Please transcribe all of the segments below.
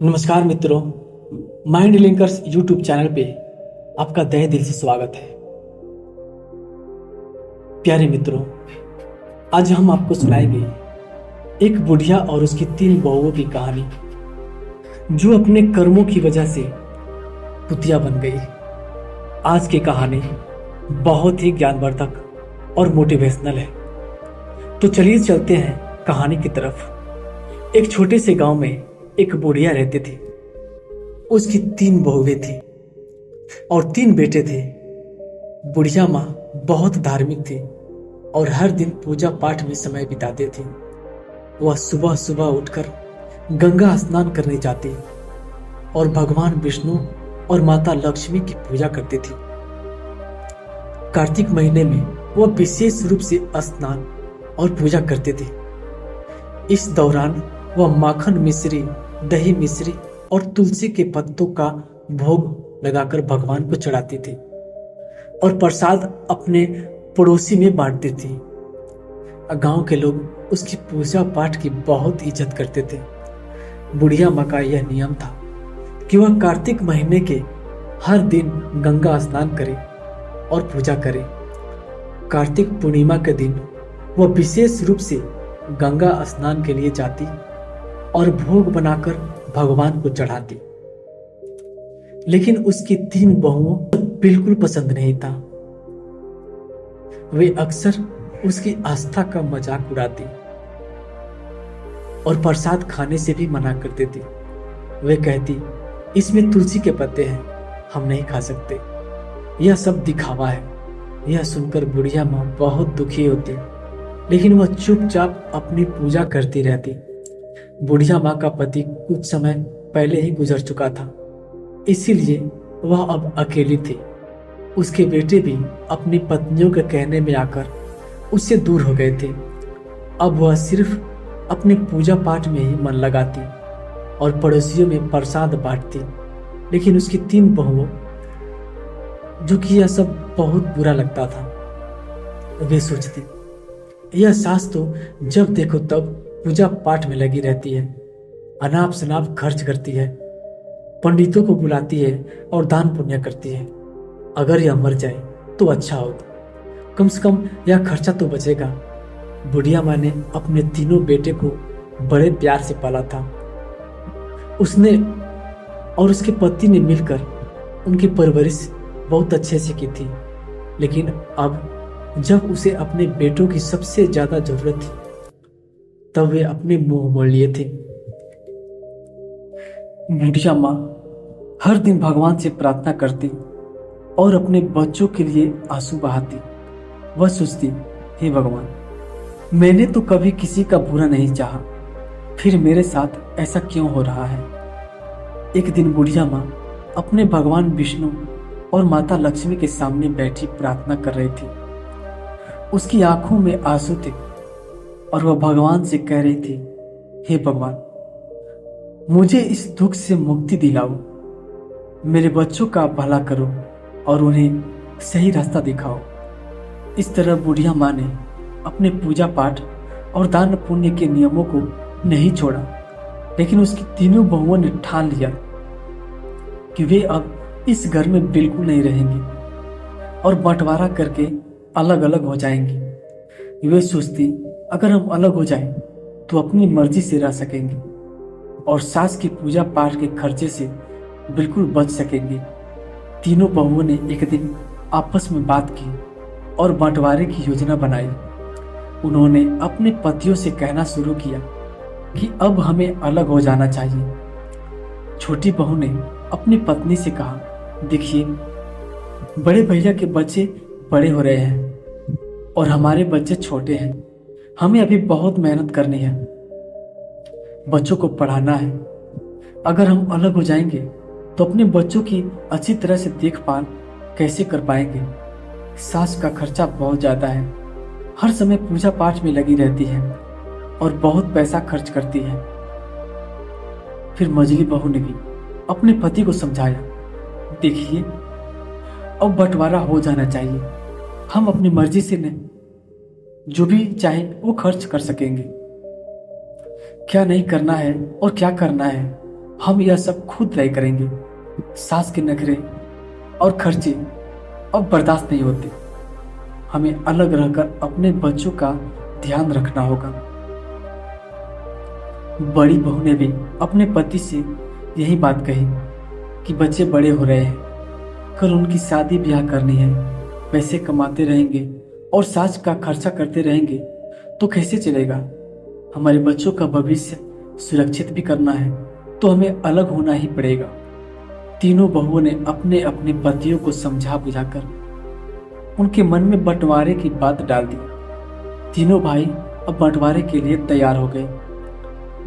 नमस्कार मित्रों, mind linkers YouTube channel पे आपका तहे दिल से स्वागत है। प्यारे मित्रों, आज हम आपको सुनाएंगे एक बुढ़िया और उसकी 3 बहुओं की कहानी जो अपने कर्मों की वजह से कुतिया बन गई। आज की कहानी बहुत ही ज्ञानवर्धक और मोटिवेशनल है। तो चलिए चलते हैं कहानी की तरफ। एक छोटे से गांव में एक बुढ़िया रहती थी। उसकी 3 बहुएं थी और 3 बेटे थे। बुढ़िया माँ बहुत धार्मिक थी और हर दिन पूजा पाठ में समय बिताती थी। वह सुबह सुबह उठकर गंगा स्नान करने जाती और भगवान विष्णु और माता लक्ष्मी की पूजा करती थी। कार्तिक महीने में वह विशेष रूप से स्नान और पूजा करती थी। इस दौरान वह माखन मिश्री, दही मिश्री और तुलसी के पत्तों का भोग लगाकर भगवान को चढ़ाती थी और प्रसाद अपने पड़ोसी में बांटती थी। गांव के लोग उसकी पूजा पाठ की बहुत इज्जत करते थे। बुढ़िया माँ का यह नियम था कि वह कार्तिक महीने के हर दिन गंगा स्नान करे और पूजा करे। कार्तिक पूर्णिमा के दिन वह विशेष रूप से गंगा स्नान के लिए जाती और भोग बनाकर भगवान को चढ़ाती। लेकिन उसकी 3 बहुओं को बिल्कुल पसंद नहीं था। वे अक्सर उसकी आस्था का मजाक उड़ाती और प्रसाद खाने से भी मना करती थी। वे कहती, इसमें तुलसी के पत्ते हैं, हम नहीं खा सकते, यह सब दिखावा है। यह सुनकर बुढ़िया माँ बहुत दुखी होती, लेकिन वह चुपचाप अपनी पूजा करती रहती। बुढ़िया माँ का पति कुछ समय पहले ही गुजर चुका था, इसीलिए वह अब अकेली थी। उसके बेटे भी अपनी पत्नियों के कहने में आकर उससे दूर हो गए थे। अब वह सिर्फ अपनी पूजा पाठ में ही मन लगाती और पड़ोसियों में प्रसाद बांटती। लेकिन उसकी 3 बहुओं, जो कि यह सब बहुत बुरा लगता था, वे सोचती, यह सास तो जब देखो तब पूजा पाठ में लगी रहती है, अनाप शनाप खर्च करती है, पंडितों को बुलाती है और दान पुण्य करती है। अगर यह मर जाए तो अच्छा होगा, कम से कम यह खर्चा तो बचेगा। बुढ़िया माँ ने अपने 3 बेटे को बड़े प्यार से पाला था। उसने और उसके पति ने मिलकर उनकी परवरिश बहुत अच्छे से की थी। लेकिन अब जब उसे अपने बेटों की सबसे ज्यादा जरूरत थी, तब वे अपने मुंह मोड़ लिए थे। बुढ़िया माँ हर दिन भगवान से प्रार्थना करती और अपने बच्चों के लिए आंसू बहाती। वह सोचती, हे भगवान, मैंने तो कभी किसी का बुरा नहीं चाहा, फिर मेरे साथ ऐसा क्यों हो रहा है। एक दिन बुढ़िया माँ अपने भगवान विष्णु और माता लक्ष्मी के सामने बैठी प्रार्थना कर रही थी। उसकी आंखों में आंसू थे और वह भगवान से कह रही थी, हे भगवान, मुझे इस दुख से मुक्ति दिलाओ, मेरे बच्चों का भला करो और उन्हें सही रास्ता दिखाओ। इस तरह बुढ़िया माँ ने अपने पूजा पाठ और दान पुण्य के नियमों को नहीं छोड़ा। लेकिन उसकी 3 बहुओं ने ठान लिया कि वे अब इस घर में बिल्कुल नहीं रहेंगी और बंटवारा करके अलग अलग हो जाएंगी। वे सोचती, अगर हम अलग हो जाएं तो अपनी मर्जी से रह सकेंगे और सास की पूजा पाठ के खर्चे से बिल्कुल बच सकेंगे। 3 बहुओं ने एक दिन आपस में बात की और बंटवारे की योजना बनाई। उन्होंने अपने पतियों से कहना शुरू किया कि अब हमें अलग हो जाना चाहिए। छोटी बहू ने अपनी पत्नी से कहा, देखिए, बड़े भैया के बच्चे बड़े हो रहे हैं और हमारे बच्चे छोटे हैं। हमें अभी बहुत मेहनत करनी है, बच्चों को पढ़ाना है। अगर हम अलग हो जाएंगे तो अपने बच्चों की अच्छी तरह से देखभाल कैसे कर पाएंगे। सास का खर्चा बहुत ज्यादा है, हर समय पूजा पाठ में लगी रहती है और बहुत पैसा खर्च करती है। फिर मझली बहू ने भी अपने पति को समझाया, देखिए, अब बंटवारा हो जाना चाहिए, हम अपनी मर्जी से नहीं, जो भी चाहे वो खर्च कर सकेंगे। क्या नहीं करना है और क्या करना है हम यह सब खुद तय करेंगे। सास के नखरे और खर्चे अब बर्दाश्त नहीं होते। हमें अलग रहकर अपने बच्चों का ध्यान रखना होगा। बड़ी बहू ने भी अपने पति से यही बात कही कि बच्चे बड़े हो रहे हैं, कल उनकी शादी ब्याह करनी है। पैसे कमाते रहेंगे और सास का खर्चा करते रहेंगे तो कैसे चलेगा। हमारे बच्चों का भविष्य सुरक्षित भी करना है तो हमें अलग होना ही पड़ेगा। तीनों बहुओं ने अपने अपने पतियों को समझा बुझाकर उनके मन में बंटवारे की बात डाल दी। तीनों भाई अब बंटवारे के लिए तैयार हो गए।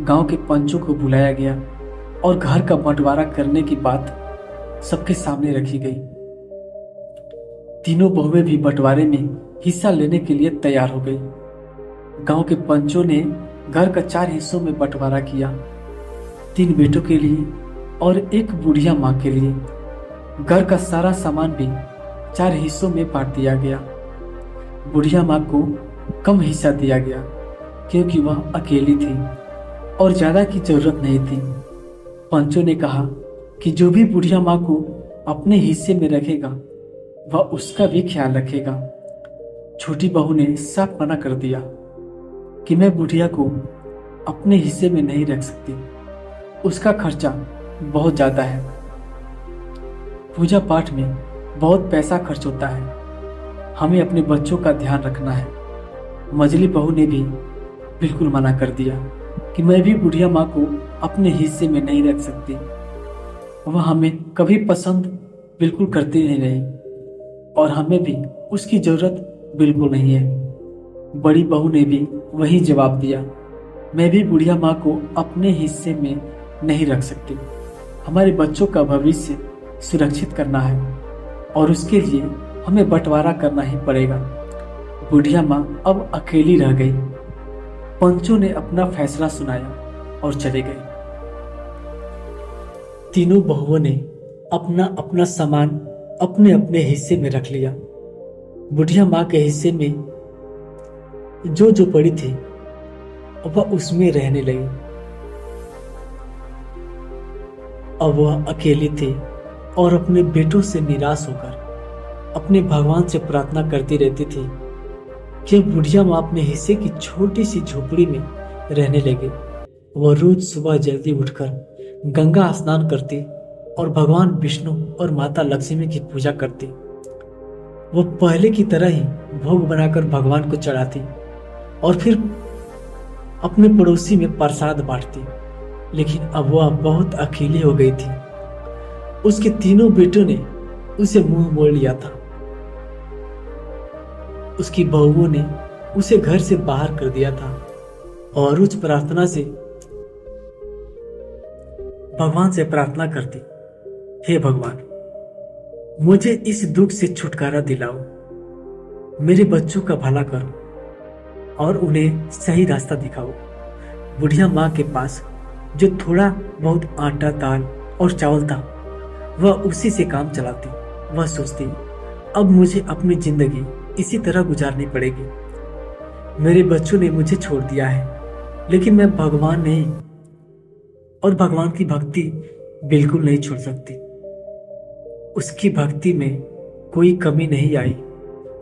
गांव के पंचों को बुलाया गया और घर का बंटवारा करने की बात सबके सामने रखी गई। तीनों बहुएं भी बंटवारे में हिस्सा लेने के लिए तैयार हो गई। गांव के पंचों ने घर का 4 हिस्सों में बंटवारा किया, 3 बेटों के लिए और 1 बुढ़िया माँ के लिए। घर का सारा सामान भी 4 हिस्सों में बांट दिया गया। बुढ़िया माँ को कम हिस्सा दिया गया क्योंकि वह अकेली थी और ज्यादा की जरूरत नहीं थी। पंचों ने कहा कि जो भी बुढ़िया माँ को अपने हिस्से में रखेगा वह उसका भी ख्याल रखेगा। छोटी बहू ने साफ मना कर दिया कि मैं बुढ़िया को अपने हिस्से में नहीं रख सकती, उसका खर्चा बहुत ज्यादा है। पूजा पाठ में बहुत पैसा खर्च होता है, हमें अपने बच्चों का ध्यान रखना है। मझली बहू ने भी बिल्कुल मना कर दिया कि मैं भी बुढ़िया माँ को अपने हिस्से में नहीं रख सकती, वह हमें कभी पसंद बिल्कुल करती नहीं रही और हमें भी उसकी जरूरत बिल्कुल नहीं है। बड़ी बहू ने भी वही जवाब दिया, मैं भी बुढ़िया माँ को अपने हिस्से में नहीं रख सकती, हमारे बच्चों का भविष्य सुरक्षित करना है और उसके लिए हमें बंटवारा करना ही पड़ेगा। बुढ़िया माँ अब अकेली रह गई। पंचों ने अपना फैसला सुनाया और चले गए। तीनों बहुओं ने अपना अपना सामान अपने अपने हिस्से में रख लिया। बुढ़िया माँ के हिस्से में जो जो पड़ी थी वह उसमें रहने लगी। अब वह अकेली थी और अपने बेटों से निराश होकर अपने भगवान से प्रार्थना करती रहती थी कि बुढ़िया माँ अपने हिस्से की छोटी सी झोपड़ी में रहने लगे। वह रोज सुबह जल्दी उठकर गंगा स्नान करती और भगवान विष्णु और माता लक्ष्मी की पूजा करती। वह पहले की तरह ही भोग बनाकर भगवान को चढ़ाती और फिर अपने पड़ोसी में प्रसाद बांटती। लेकिन अब वह बहुत अकेली हो गई थी। उसके तीनों बेटों ने उसे मुंह मोड़ लिया था। उसकी बहुओं ने उसे घर से बाहर कर दिया था और उस प्रार्थना से भगवान से प्रार्थना करती, हे भगवान, मुझे इस दुख से छुटकारा दिलाओ, मेरे बच्चों का भला करो और उन्हें सही रास्ता दिखाओ। बुढ़िया माँ के पास जो थोड़ा बहुत आटा, दाल और चावल था वह उसी से काम चलाती। वह सोचती, अब मुझे अपनी जिंदगी इसी तरह गुजारनी पड़ेगी। मेरे बच्चों ने मुझे छोड़ दिया है लेकिन मैं भगवान नहीं और भगवान की भक्ति बिल्कुल नहीं छोड़ सकती। उसकी भक्ति में कोई कमी नहीं आई।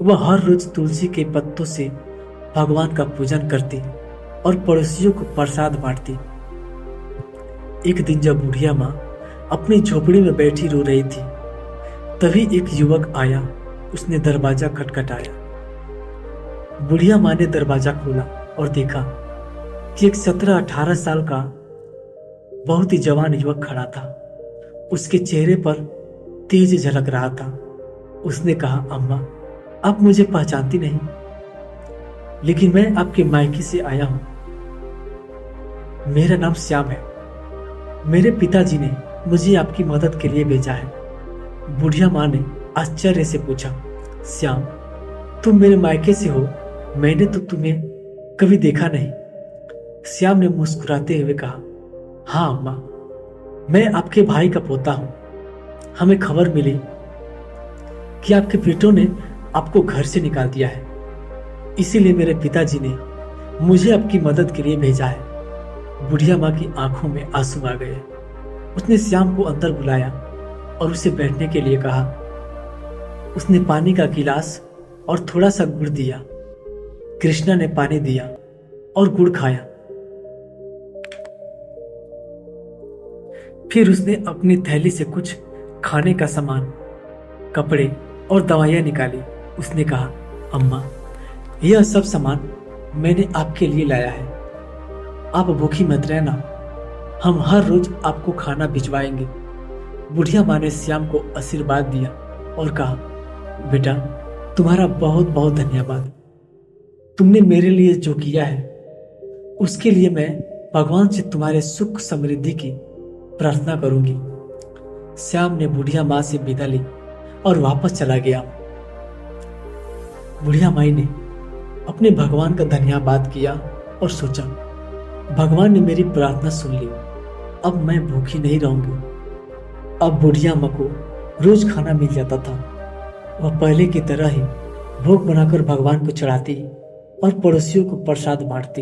वह हर रोज तुलसी के पत्तों से भगवान का पूजन करती और पड़ोसियों को प्रसाद बांटती। एक दिन जब बुढ़िया माँ अपनी झोपड़ी में बैठी रो रही थी तभी एक युवक आया। उसने दरवाजा खटखटाया। बुढ़िया माँ ने दरवाजा खोला और देखा कि एक 17-18 साल का बहुत ही जवान युवक खड़ा था। उसके चेहरे पर तेज झलक रहा था। उसने कहा, अम्मा, आप मुझे पहचानती नहीं, लेकिन मैं आपके मायके से आया हूं। मेरा नाम श्याम है। मेरे पिताजी ने मुझे आपकी मदद के लिए भेजा है। बुढ़िया माँ ने आश्चर्य से पूछा, श्याम, तुम मेरे मायके से हो? मैंने तो तुम्हें कभी देखा नहीं। श्याम ने मुस्कुराते हुए कहा, हाँ अम्मा, मैं आपके भाई का पोता हूं। हमें खबर मिली कि आपके बेटों ने आपको घर से निकाल दिया है, इसीलिए मेरे पिताजी ने मुझे आपकी मदद के लिए भेजा है। बुढ़िया माँ की आंखों में आंसू आ गए। उसने श्याम को अंदर बुलाया और उसे बैठने के लिए कहा। उसने पानी का गिलास और थोड़ा सा गुड़ दिया। कृष्णा ने पानी दिया और गुड़ खाया। फिर उसने अपनी थैली से कुछ खाने का सामान, कपड़े और दवाइयां निकाली। उसने कहा, अम्मा, यह सब सामान मैंने आपके लिए लाया है। आप भूखी मत रहना, हम हर रोज आपको खाना भिजवाएंगे। बुढ़िया माँ ने श्याम को आशीर्वाद दिया और कहा, बेटा, तुम्हारा बहुत बहुत धन्यवाद। तुमने मेरे लिए जो किया है उसके लिए मैं भगवान से तुम्हारे सुख समृद्धि की प्रार्थना करूंगी। श्याम ने बुढ़िया माँ से विदा ली और वापस चला गया। बुढ़िया माई ने अपने भगवान का धन्यवाद किया और सोचा, भगवान ने मेरी प्रार्थना सुन ली, अब मैं भूखी नहीं रहूंगी। अब बुढ़िया माँ को रोज खाना मिल जाता था। वह पहले की तरह ही भोग बनाकर भगवान को चढ़ाती और पड़ोसियों को प्रसाद बांटती।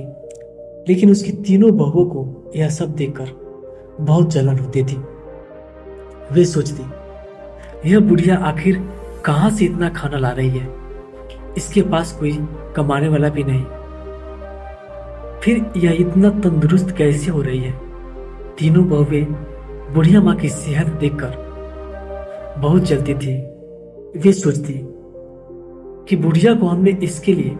लेकिन उसकी तीनों बहुओं को यह सब देखकर बहुत जलन होती थी। वे सोचती, यह बुढ़िया आखिर कहां से इतना खाना ला रही है? इसके पास कोई कमाने वाला भी नहीं, फिर यह इतना तंदुरुस्त कैसे हो रही है? तीनों बहुएं बुढ़िया माँ की सेहत देखकर बहुत जलती थी। वे सोचती कि बुढ़िया को हमने इसके लिए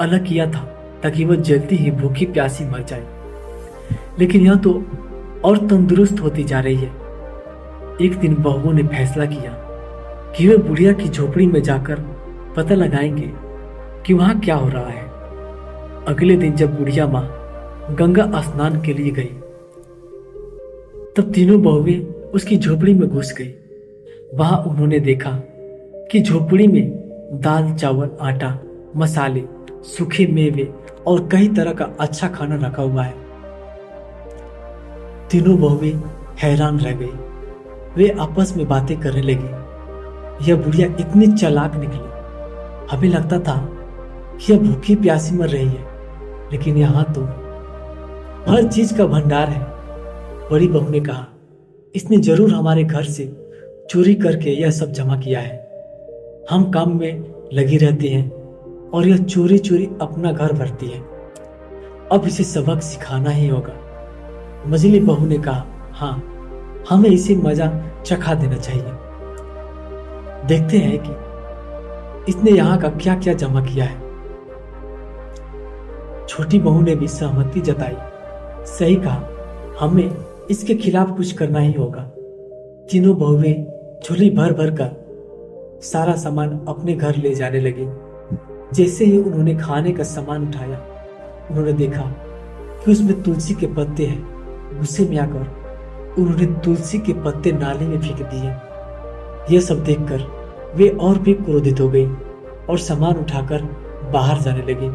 अलग किया था ताकि वह जल्दी ही भूखी प्यासी मर जाए, लेकिन यह तो और तंदुरुस्त होती जा रही है। एक दिन बहुओं ने फैसला किया कि वे बुढ़िया की झोपड़ी में जाकर पता लगाएंगे कि वहां क्या हो रहा है। अगले दिन जब बुढ़िया माँ गंगा स्नान के लिए गई, तब तीनों बहुएं उसकी झोपड़ी में घुस गई। वहां उन्होंने देखा कि झोपड़ी में दाल, चावल, आटा, मसाले, सूखे मेवे और कई तरह का अच्छा खाना रखा हुआ है। तीनों बहुएं हैरान रह गई। वे आपस में बातें करने लगी, यह बुढ़िया इतनी चालाक निकली। हमें लगता था कि यह भूखी प्यासी मर रही है, लेकिन यहाँ तो हर चीज का भंडार है। बड़ी बहू ने कहा, इसने जरूर हमारे घर से चोरी करके यह सब जमा किया है। हम काम में लगी रहती हैं और यह चोरी चोरी अपना घर भरती है। अब इसे सबक सिखाना ही होगा। मझली बहू ने कहा, हाँ, हमें इसे मजा चखा देना चाहिए। देखते हैं कि इसने यहाँ का क्या क्या जमा किया है। छोटी बहू ने भी सहमति जताई। सही कहा, हमें इसके खिलाफ कुछ करना ही होगा। तीनों बहुएं झोली भर भर कर सारा सामान अपने घर ले जाने लगे। जैसे ही उन्होंने खाने का सामान उठाया, उन्होंने देखा कि उसमें तुलसी के पत्ते हैं। गुस्से में आकर उन्होंने तुलसी के पत्ते नाले में फेंक दिए। यह सब देखकर वे और भी क्रोधित हो गई और सामान उठाकर बाहर जाने लगी।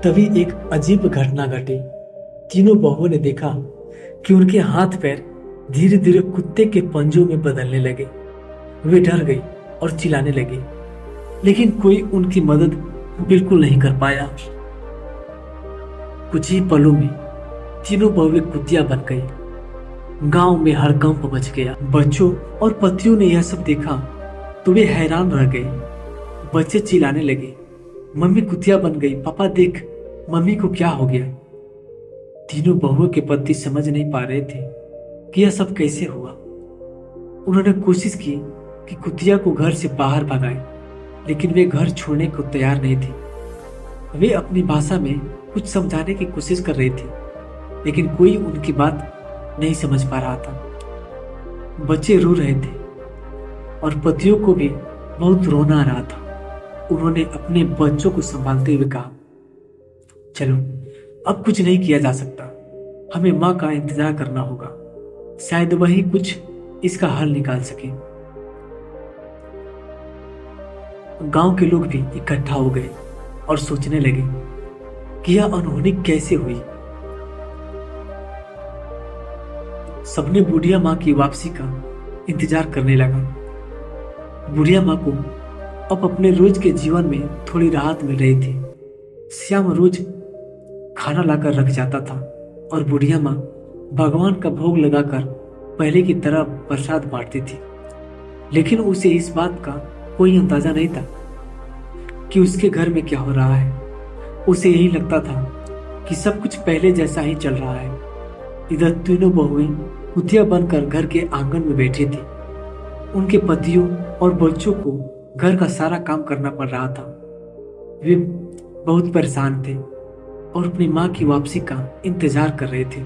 तभी एक अजीब घटना घटी। तीनों बहुओं ने देखा कि उनके हाथ पैर धीरे धीरे कुत्ते के पंजों में बदलने लगे। वे डर गई और चिल्लाने लगी, लेकिन कोई उनकी मदद बिल्कुल नहीं कर पाया। कुछ ही पलों में तीनों बहुएं कुतिया बन गई। गांव में हड़कंप मच गया। बच्चों और पतियों ने यह सब देखा तो वे हैरान रह गए। बच्चे चिल्लाने लगे, मम्मी कुतिया बन गई, पापा देख मम्मी को क्या हो गया। तीनों बहुओं के पति समझ नहीं पा रहे थे कि यह सब कैसे हुआ। उन्होंने कोशिश की कि कुतिया को घर से बाहर भगाए, लेकिन वे घर छोड़ने को तैयार नहीं थी। वे अपनी भाषा में कुछ समझाने की कोशिश कर रही थी, लेकिन कोई उनकी बात नहीं समझ पा रहा था। बच्चे रो रहे थे और पतियों को भी बहुत रोना आ रहा था। उन्होंने अपने बच्चों को संभालते हुए कहा, चलो अब कुछ नहीं किया जा सकता, हमें माँ का इंतजार करना होगा, शायद वही कुछ इसका हल निकाल सके। गांव के लोग भी इकट्ठा हो गए और सोचने लगे कि यह अनहोनी कैसे हुई। सबने बुढ़िया माँ की वापसी का इंतजार करने लगा। बुढ़िया माँ को अब अपने रोज के जीवन में थोड़ी राहत मिल रही थी। श्याम रोज खाना लाकर रख जाता था और बुढ़िया माँ भगवान का भोग लगाकर पहले की तरह प्रसाद बांटती थी, लेकिन उसे इस बात का कोई अंदाजा नहीं था कि उसके घर में क्या हो रहा है। उसे यही लगता था कि सब कुछ पहले जैसा ही चल रहा है। इधर तीनों बहुएं कुतिया बनकर घर के आंगन में बैठी थी। उनके पतियों और बच्चों को घर का सारा काम करना पड़ रहा था। वे बहुत परेशान थे और अपनी माँ की वापसी का इंतजार कर रहे थे।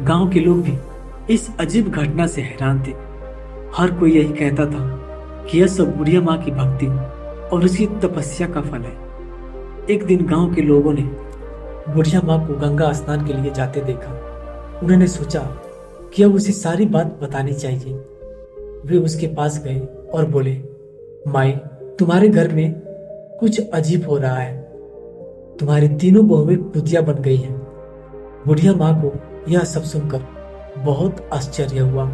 गांव के लोग भी इस अजीब घटना से हैरान थे। हर कोई यही कहता था कि यह सब बुढ़िया माँ की भक्ति और उसकी तपस्या का फल है। एक दिन गांव के लोगों ने बुढ़िया माँ को गंगा स्नान के लिए जाते देखा। उन्होंने सोचा कि अब उसे सारी बात बतानी चाहिए। वे उसके पास गए और बोले, माई, तुम्हारे घर में कुछ अजीब हो रहा है। तुम्हारी तीनों बहुएं कुतिया बन गई हैं। बुढ़िया माँ को यह सब सुनकर बहुत आश्चर्य हुआ।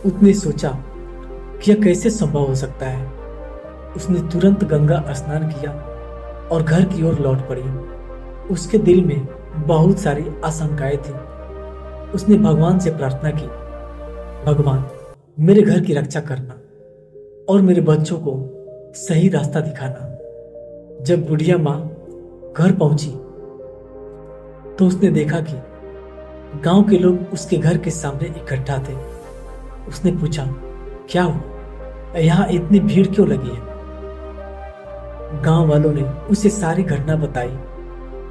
उसने सोचा कि यह कैसे संभव हो सकता है। उसने तुरंत गंगा स्नान किया और घर की ओर लौट पड़ी। उसके दिल में बहुत सारी आशंकाएं थी। उसने भगवान से प्रार्थना की, भगवान, मेरे घर की रक्षा करना और मेरे बच्चों को सही रास्ता दिखाना। जब बुढ़िया माँ घर पहुंची तो उसने देखा कि गांव के लोग उसके घर के सामने इकट्ठा थे। उसने पूछा, क्या हुआ? यहाँ इतनी भीड़ क्यों लगी है? गांव वालों ने उसे सारी घटना बताई।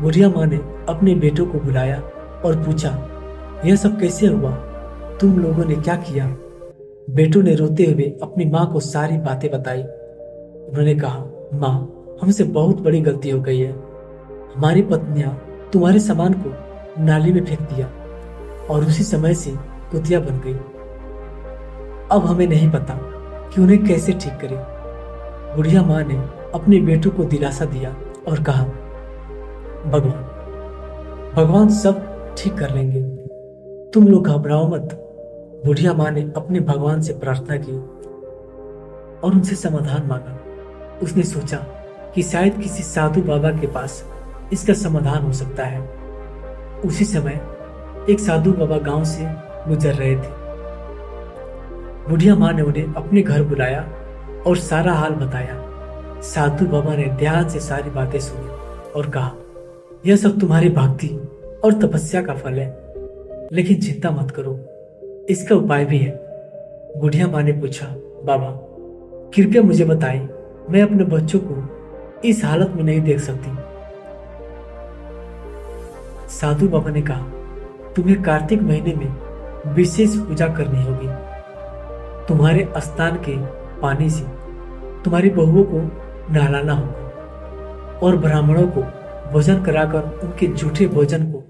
बुढ़िया माँ ने अपने बेटों को बुलाया और पूछा, यह सब कैसे हुआ? तुम लोगों ने क्या किया? बेटों ने रोते हुए अपनी माँ को सारी बातें बताई। उन्होंने कहा, माँ, हमसे बहुत बड़ी गलती हो गई है। हमारी पत्नियां तुम्हारे सामान को नाली में फेंक दिया और उसी समय से कुतिया बन गई। अब हमें नहीं पता कि उन्हें कैसे ठीक करें। बुढ़िया माँ ने अपने बेटों को दिलासा दिया और कहा, भगवान सब ठीक कर लेंगे, तुम लोग घबराओ मत। बुढ़िया माँ ने अपने भगवान से प्रार्थना की और उनसे समाधान मांगा। उसने सोचा कि शायद किसी साधु बाबा के पास इसका समाधान हो सकता है। उसी समय एक साधु बाबा गांव से गुजर रहे थे। बुढ़िया माँ ने उन्हें अपने घर बुलाया और सारा हाल बताया। साधु बाबा ने ध्यान से सारी बातें सुनी और कहा, यह सब तुम्हारी भक्ति और तपस्या का फल है, लेकिन चिंता मत करो, इसका उपाय भी है। बुढ़िया माँ ने पूछा, बाबा, कृपया मुझे बताएं, मैं अपने बच्चों को इस हालत में नहीं देख सकती। साधु बाबा ने कहा, तुम्हें कार्तिक महीने में विशेष पूजा करनी होगी। तुम्हारे स्नान के पानी से तुम्हारी बहुओं को नहलाना होगा और ब्राह्मणों को भोजन कराकर उनके झूठे भोजन को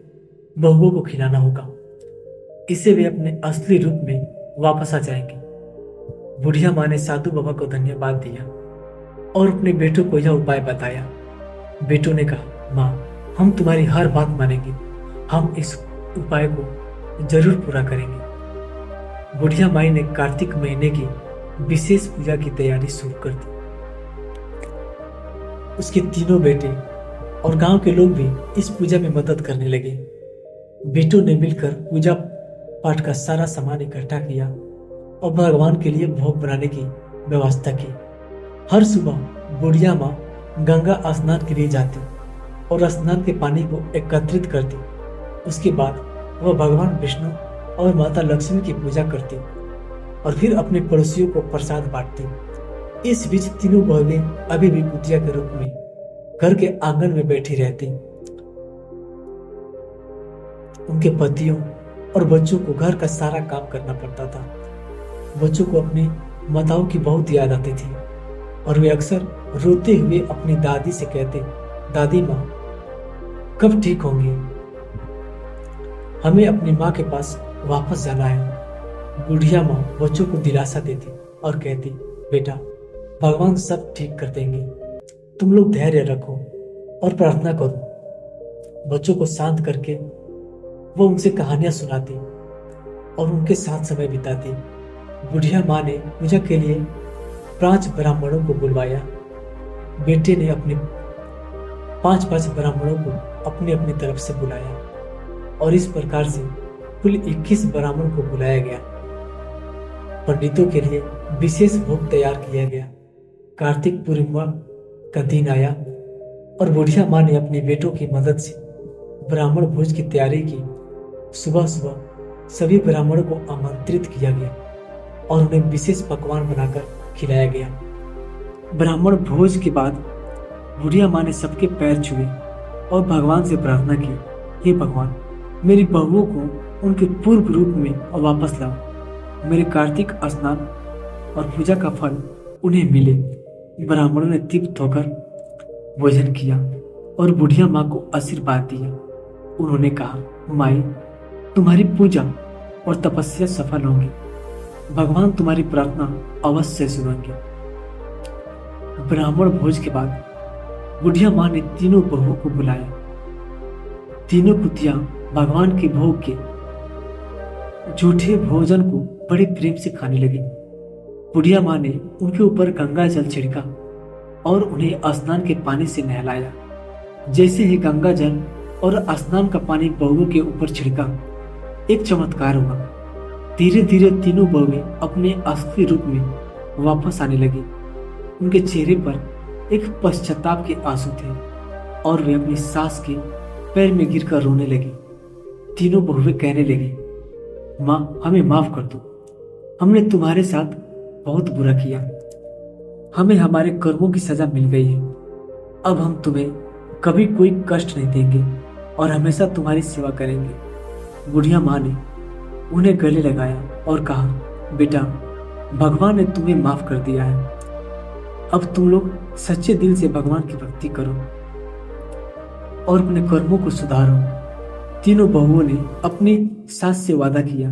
बहुओं को खिलाना होगा। इससे वे अपने असली रूप में वापस आ जाएंगे। बुढ़िया माँ ने साधु बाबा को धन्यवाद दिया और अपने बेटों को यह उपाय बताया। बेटों ने कहा, माँ, हम तुम्हारी हर बात मानेंगे, हम इस उपाय को जरूर पूरा करेंगे। बुढ़िया माई ने कार्तिक महीने की विशेष पूजा की तैयारी शुरू कर दी। उसके तीनों बेटे और गांव के लोग भी इस पूजा में मदद करने लगे। बेटों ने मिलकर पूजा पाठ का सारा सामान इकट्ठा किया और भगवान के लिए भोग बनाने की व्यवस्था की। हर सुबह बुढ़िया माँ गंगा स्नान के लिए जाती और स्नान के पानी को एकत्रित करती। उसके बाद वह भगवान विष्णु और माता लक्ष्मी की पूजा करती और फिर अपने पड़ोसियों को प्रसाद बांटती। इस बीच तीनों बहुएं अभी भी कुतिया के रूप में घर के आंगन में बैठी रहती। उनके पतियों और बच्चों को घर का सारा काम करना पड़ता था। बच्चों को अपनी माताओं की बहुत याद आती थी और वे अक्सर रोते हुए अपनी दादी से कहते, दादी माँ, कब ठीक होंगी? हमें अपनी माँ के पास वापस जाना है। बुढ़िया माँ बच्चों को दिलासा देती और कहती, बेटा, भगवान सब ठीक कर देंगे, तुम लोग धैर्य रखो और प्रार्थना करो। बच्चों को शांत करके वो उनसे कहानियां सुनाती और उनके साथ समय बिताती। बुढ़िया माँ ने पूजा के लिए 5 ब्राह्मणों को बुलवाया। बेटे ने अपने 5 ब्राह्मणों को अपनी अपनी तरफ से बुलाया और इस प्रकार से कुल 21 ब्राह्मण को बुलाया गया। पंडितों के लिए विशेष भोग तैयार किया गया। कार्तिक पूर्णिमा का दिन आया और बुढ़िया माँ ने अपने बेटों की मदद से ब्राह्मण भोज की तैयारी की। सुबह सुबह सभी ब्राह्मणों को आमंत्रित किया गया और उन्हें विशेष पकवान बनाकर खिलाया गया। ब्राह्मण भोज के बाद बुढ़िया माँ ने सबके पैर छुए और भगवान से प्रार्थना की, हे भगवान, मेरी बहुओं को उनके पूर्व रूप में वापस लाओ। मेरे कार्तिक स्नान और पूजा का फल उन्हें मिले। ब्राह्मणों ने तृप्त होकर भोजन किया और बुढ़िया माँ को आशीर्वाद दिया। उन्होंने कहा, माई, तुम्हारी पूजा और तपस्या सफल होंगी। भगवान तुम्हारी प्रार्थना अवश्य सुनेंगे। ब्राह्मण भोज के बाद बुढ़िया माँ ने तीनों बहुओं को बुलाया। तीनों कुतियां भगवान के भोग के जूठे भोजन को बड़े प्रेम से खाने लगी। बुढ़िया माँ ने उनके ऊपर गंगा जल छिड़का और उन्हें स्नान के पानी से नहलाया। जैसे ही गंगा जल और स्नान का पानी बहुओं के ऊपर छिड़का, एक चमत्कार हुआ। धीरे धीरे तीनों बहुएं अपने असली रूप में वापस आने लगी। उनके चेहरे पर एक पश्चाताप के आंसू थे और वे अपनी सास के पैर में गिरकर रोने लगी। तीनों बहुएं कहने लगी, माँ, हमें माफ कर दो। हमने तुम्हारे साथ बहुत बुरा किया। हमें हमारे कर्मों की सजा मिल गई है। अब हम तुम्हें कभी कोई कष्ट नहीं देंगे और हमेशा तुम्हारी सेवा करेंगे। बुढ़िया माँ ने उन्हें गले लगाया और कहा, बेटा, भगवान ने तुम्हें माफ कर दिया है। अब तुम लोग सच्चे दिल से भगवान की भक्ति करो और अपने कर्मों को सुधारो। तीनों बहुओं ने अपनी सास से वादा किया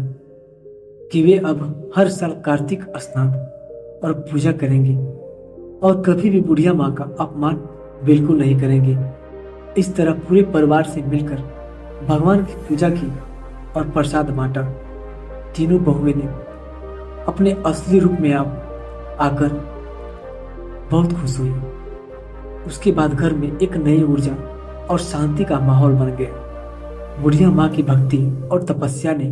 कि वे अब हर साल कार्तिक स्नान और पूजा करेंगे और कभी भी बुढ़िया माँ का अपमान बिल्कुल नहीं करेंगे। इस तरह पूरे परिवार से मिलकर भगवान की पूजा की और प्रसाद बांटा। तीनों बहुएं ने अपने असली रूप में आकर बहुत खुश हुई। उसके बाद घर में एक नई ऊर्जा और शांति का माहौल बन गया। बुढ़िया माँ की भक्ति और तपस्या ने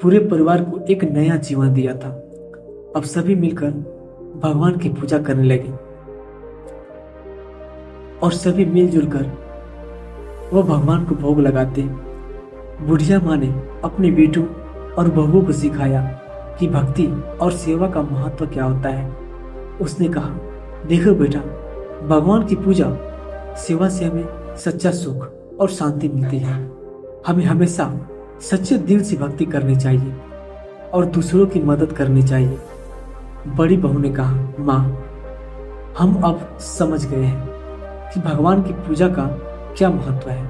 पूरे परिवार को एक नया जीवन दिया था। अब सभी मिलकर भगवान की पूजा करने लगे और सभी मिलजुल कर वह भगवान को भोग लगाते। बुढ़िया माँ ने अपने बेटों और बहुओं को सिखाया कि भक्ति और सेवा का महत्व क्या होता है। उसने कहा, देखो बेटा, भगवान की पूजा सेवा से हमें सच्चा सुख और शांति मिलती है। हमें हमेशा सच्चे दिल से भक्ति करनी चाहिए और दूसरों की मदद करनी चाहिए। बड़ी बहू ने कहा, माँ, हम अब समझ गए हैं कि भगवान की पूजा का क्या महत्व है।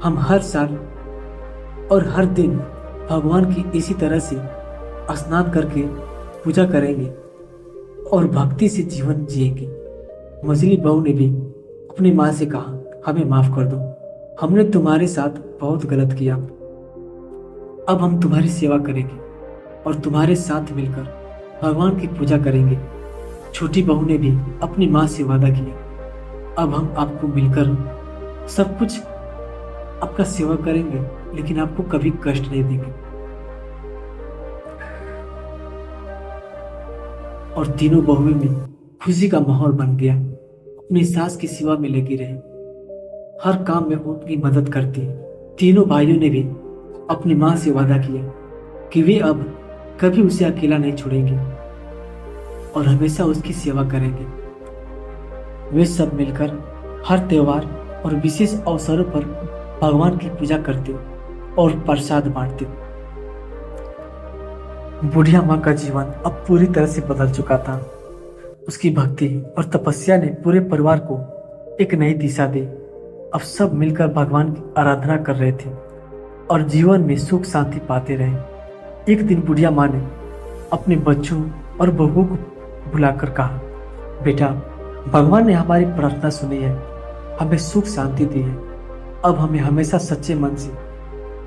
हम हर साल और हर दिन भगवान की इसी तरह से स्नान करके पूजा करेंगे और भक्ति से जीवन जिएंगे। मझली बहू ने भी अपनी माँ से कहा, हमें माफ कर दो, हमने तुम्हारे साथ बहुत गलत किया। अब हम तुम्हारी सेवा करेंगे और तुम्हारे साथ मिलकर भगवान की पूजा करेंगे। छोटी बहू ने भी अपनी माँ से वादा किया, अब हम आपको मिलकर सब कुछ आपका सेवा करेंगे, लेकिन आपको कभी कष्ट नहीं देंगे। और तीनों बहुएं में खुशी का माहौल बन गया। अपनी सास की सेवा में लगी रहे, हर काम में उनकी मदद करती। तीनों भाइयों ने भी अपनी माँ से वादा किया कि वे अब कभी उसे अकेला नहीं छोड़ेंगे और हमेशा उसकी सेवा करेंगे। वे सब मिलकर हर त्योहार और विशेष अवसरों पर भगवान की पूजा करते और प्रसाद बांटते। बुढ़िया माँ का जीवन अब पूरी तरह से बदल चुका था। उसकी भक्ति और तपस्या ने पूरे परिवार को एक नई दिशा दी। अब सब मिलकर भगवान की आराधना कर रहे थे और जीवन में सुख शांति पाते रहे। एक दिन बुढ़िया माँ ने अपने बच्चों और बहुओं को बुलाकर कहा, बेटा, भगवान ने हमारी प्रार्थना सुनी है, हमें सुख शांति दी है। अब हमें हमेशा सच्चे मन से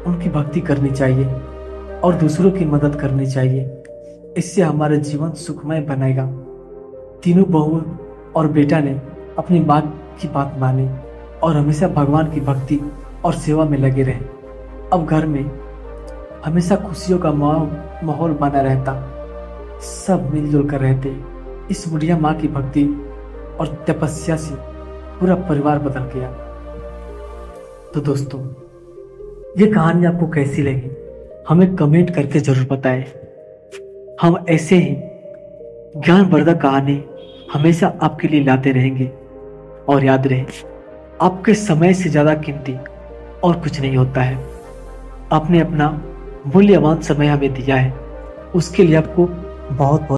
उनकी भक्ति करनी चाहिए और दूसरों की मदद करनी चाहिए। इससे हमारा जीवन सुखमय बनेगा। तीनों बहुओं और बेटा ने अपनी माँ की बात मानी और हमेशा भगवान की भक्ति और सेवा में लगे रहे। अब घर में हमेशा खुशियों का माहौल बना रहता, सब मिलजुल कर रहते। इस बुढ़िया माँ की भक्ति और तपस्या से पूरा परिवार बदल गया। तो दोस्तों, ये कहानी आपको कैसी लगी हमें कमेंट करके जरूर बताएं। हम ऐसे ही ज्ञानवर्धक कहानी हमेशा आपके लिए लाते रहेंगे। और याद रहे, आपके समय से ज्यादा कीमती और कुछ नहीं होता है। आपने अपना मूल्यवान समय हमें दिया है, उसके लिए आपको बहुत बहुत